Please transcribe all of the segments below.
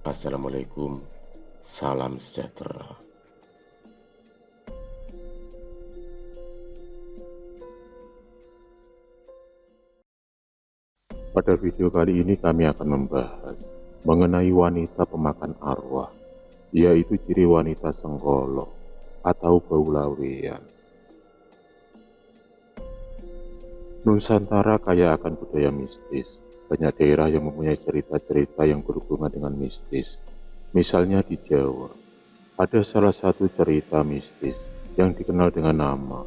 Assalamualaikum, salam sejahtera. Pada video kali ini kami akan membahas mengenai wanita pemakan arwah, yaitu ciri wanita senggolo atau bau laweyan. Nusantara kaya akan budaya mistis. Banyak daerah yang mempunyai cerita-cerita yang berhubungan dengan mistis. Misalnya di Jawa, ada salah satu cerita mistis yang dikenal dengan nama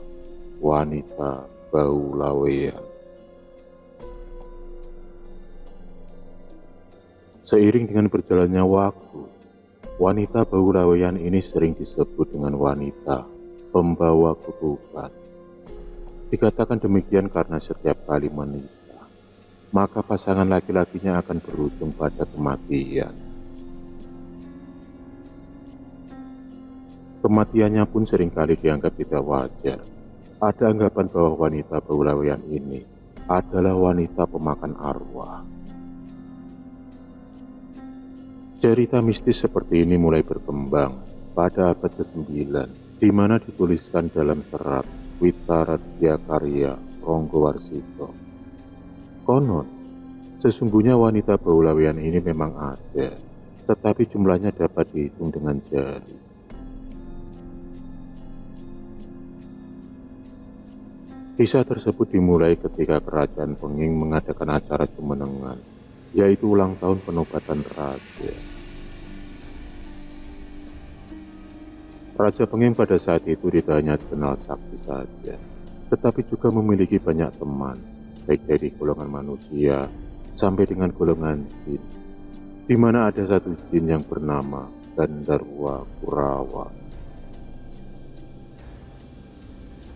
wanita bau laweyan. Seiring dengan berjalannya waktu, wanita bau laweyan ini sering disebut dengan wanita pembawa kutukan. Dikatakan demikian karena setiap kali menikah, maka pasangan laki-lakinya akan berujung pada kematian. Kematiannya pun seringkali dianggap tidak wajar. Ada anggapan bahwa wanita bau laweyan ini adalah wanita pemakan arwah. Cerita mistis seperti ini mulai berkembang pada abad ke-9, di mana dituliskan dalam serat Witaradya Karya Ronggowarsito. Konon, sesungguhnya wanita bau laweyan ini memang ada, tetapi jumlahnya dapat dihitung dengan jari. Kisah tersebut dimulai ketika Kerajaan Penging mengadakan acara jumenengan, yaitu ulang tahun penobatan raja. Raja Penging pada saat itu tidak hanya dikenal sakti saja, tetapi juga memiliki banyak teman, baik dari golongan manusia sampai dengan golongan jin, di mana ada satu jin yang bernama Gandarwa Kurawa.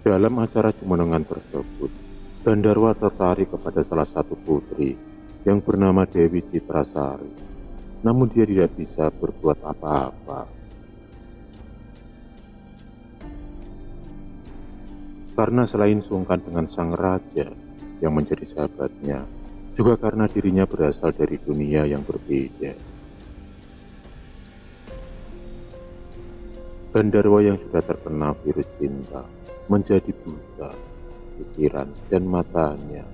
Dalam acara jumenengan tersebut, Gandarwa tertarik kepada salah satu putri yang bernama Dewi Citrasari, namun dia tidak bisa berbuat apa-apa. Karena selain sungkan dengan sang raja yang menjadi sahabatnya, juga karena dirinya berasal dari dunia yang berbeda. Gandarwa yang sudah terkena virus cinta menjadi buta pikiran dan matanya.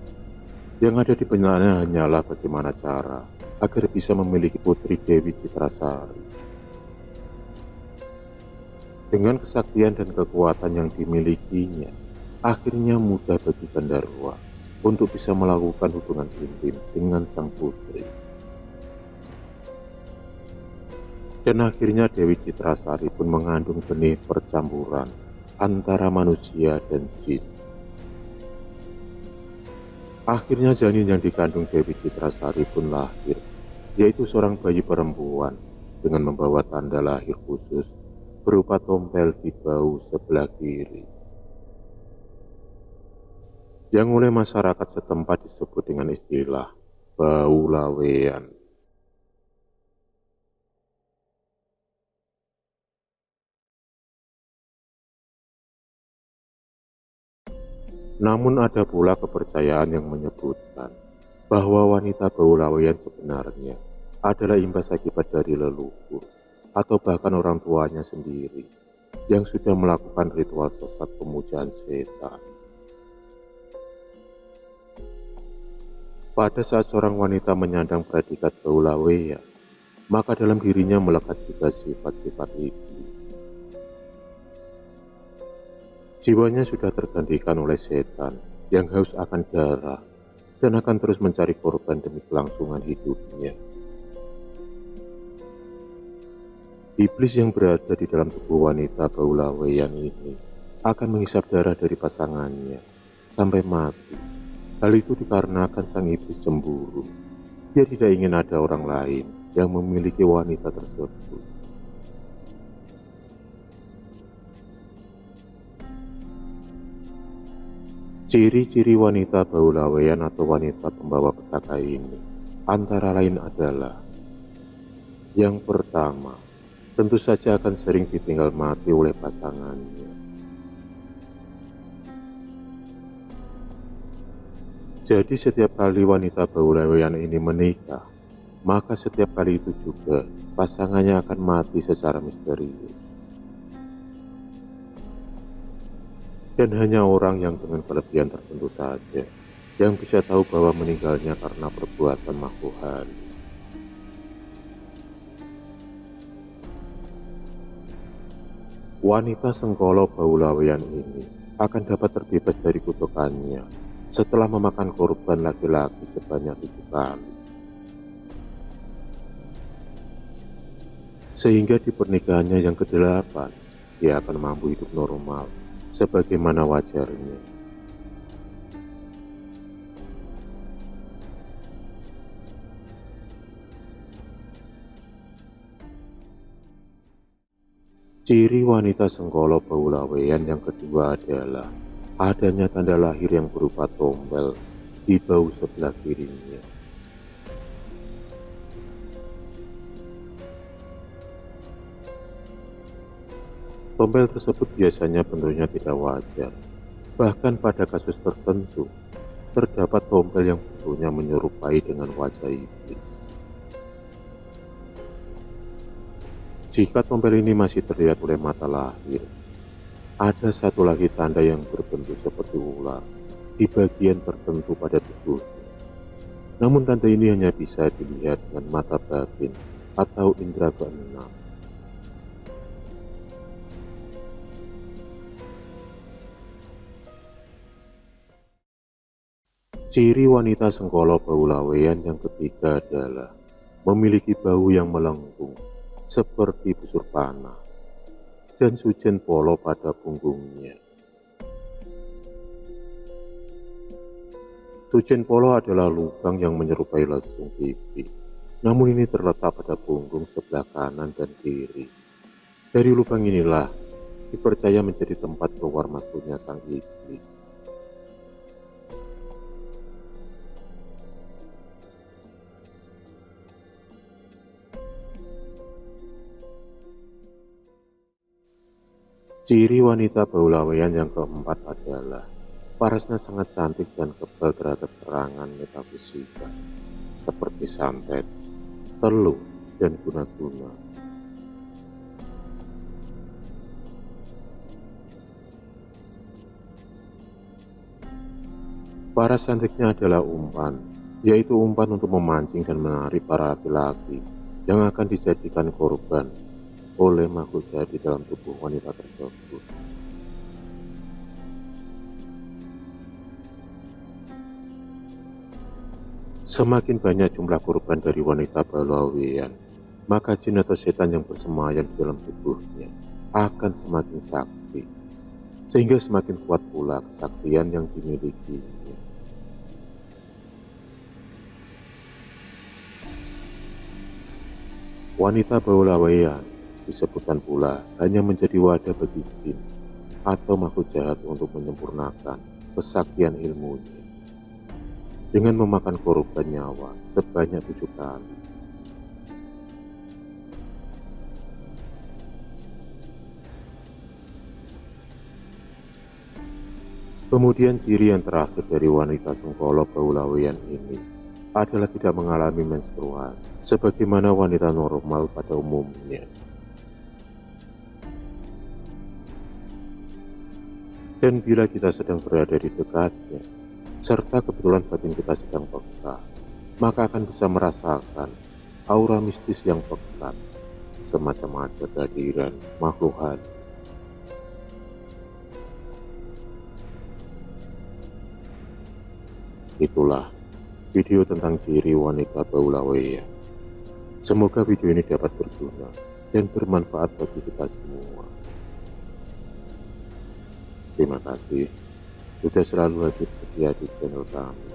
Yang ada di benaknya hanyalah bagaimana cara agar bisa memiliki putri Dewi Citrasari. Dengan kesaktian dan kekuatan yang dimilikinya, akhirnya mudah bagi Gandarwa untuk bisa melakukan hubungan intim dengan sang putri. Dan akhirnya Dewi Citrasari pun mengandung benih percampuran antara manusia dan jin. Akhirnya janin yang dikandung Dewi Citrasari pun lahir, yaitu seorang bayi perempuan dengan membawa tanda lahir khusus berupa tompel di bahu sebelah kiri, yang oleh masyarakat setempat disebut dengan istilah bau laweyan. Namun ada pula kepercayaan yang menyebutkan bahwa wanita bau laweyan sebenarnya adalah imbas akibat dari leluhur atau bahkan orang tuanya sendiri yang sudah melakukan ritual sesat pemujaan setan. Pada saat seorang wanita menyandang predikat bau laweyan, maka dalam dirinya melekat juga sifat-sifat iblis. Jiwanya sudah tergantikan oleh setan yang haus akan darah dan akan terus mencari korban demi kelangsungan hidupnya. Iblis yang berada di dalam tubuh wanita bau laweyan ini akan menghisap darah dari pasangannya sampai mati. Hal itu dikarenakan sang iblis cemburu. Dia tidak ingin ada orang lain yang memiliki wanita tersebut. Ciri-ciri wanita bau laweyan atau wanita pembawa petaka ini antara lain adalah: yang pertama, tentu saja akan sering ditinggal mati oleh pasangannya. Jadi setiap kali wanita bau laweyan ini menikah, maka setiap kali itu juga pasangannya akan mati secara misterius. Dan hanya orang yang dengan kelebihan tertentu saja yang bisa tahu bahwa meninggalnya karena perbuatan makhluk halus. Wanita Senggolo Baulawian ini akan dapat terbebas dari kutukannya setelah memakan korban laki-laki sebanyak 7 kali. Sehingga di pernikahannya yang ke-8, dia akan mampu hidup normal sebagaimana wajarnya. Ciri wanita Senggolo Baulawian yang kedua adalah adanya tanda lahir yang berupa tombel di bahu sebelah kirinya. Tombel tersebut biasanya bentuknya tidak wajar. Bahkan pada kasus tertentu, terdapat tombel yang bentuknya menyerupai dengan wajah iblis. Jika tombel ini masih terlihat oleh mata lahir, ada satu lagi tanda yang berbentuk seperti ular di bagian tertentu pada tubuhnya. Namun tanda ini hanya bisa dilihat dengan mata batin atau indera keenam. Ciri wanita Senggolo Baulawian yang ketiga adalah memiliki bahu yang melengkung seperti busur panah dan sujen polo pada punggungnya. Sujen polo adalah lubang yang menyerupai lesung pipi, namun ini terletak pada punggung sebelah kanan dan kiri. Dari lubang inilah dipercaya menjadi tempat keluar masuknya sang iblis. Ciri wanita Baulawian yang keempat adalah parasnya sangat cantik dan kebal terhadap serangan metafisika seperti santet, teluh, dan guna-guna. Paras cantiknya adalah umpan, yaitu umpan untuk memancing dan menarik para laki-laki yang akan dijadikan korban oleh makhluk jahat di dalam tubuh wanita tersebut. Semakin banyak jumlah korban dari wanita Baulawian, maka jin atau setan yang bersemayam di dalam tubuhnya akan semakin sakti, sehingga semakin kuat pula kesaktian yang dimilikinya. Wanita Baulawian disebutkan pula hanya menjadi wadah bagi jin atau makhluk jahat untuk menyempurnakan kesaktian ilmunya dengan memakan korban nyawa sebanyak 7 kali. Kemudian ciri yang terakhir dari wanita Senggolo Baulawian ini adalah tidak mengalami menstruasi sebagaimana wanita normal pada umumnya. Dan bila kita sedang berada di dekatnya, serta kebetulan batin kita sedang peka, maka akan bisa merasakan aura mistis yang pekat, semacam ada kehadiran makhluk halus. Itulah video tentang ciri wanita Baulawian. Semoga video ini dapat berguna dan bermanfaat bagi kita semua. Terima kasih sudah selalu hadir setia di channel kami.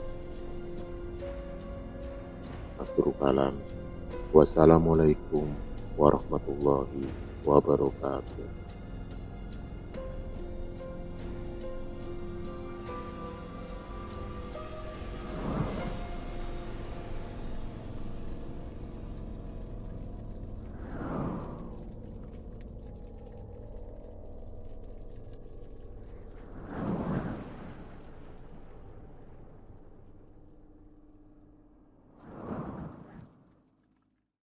Akhirul kalam. Wassalamualaikum warahmatullahi wabarakatuh.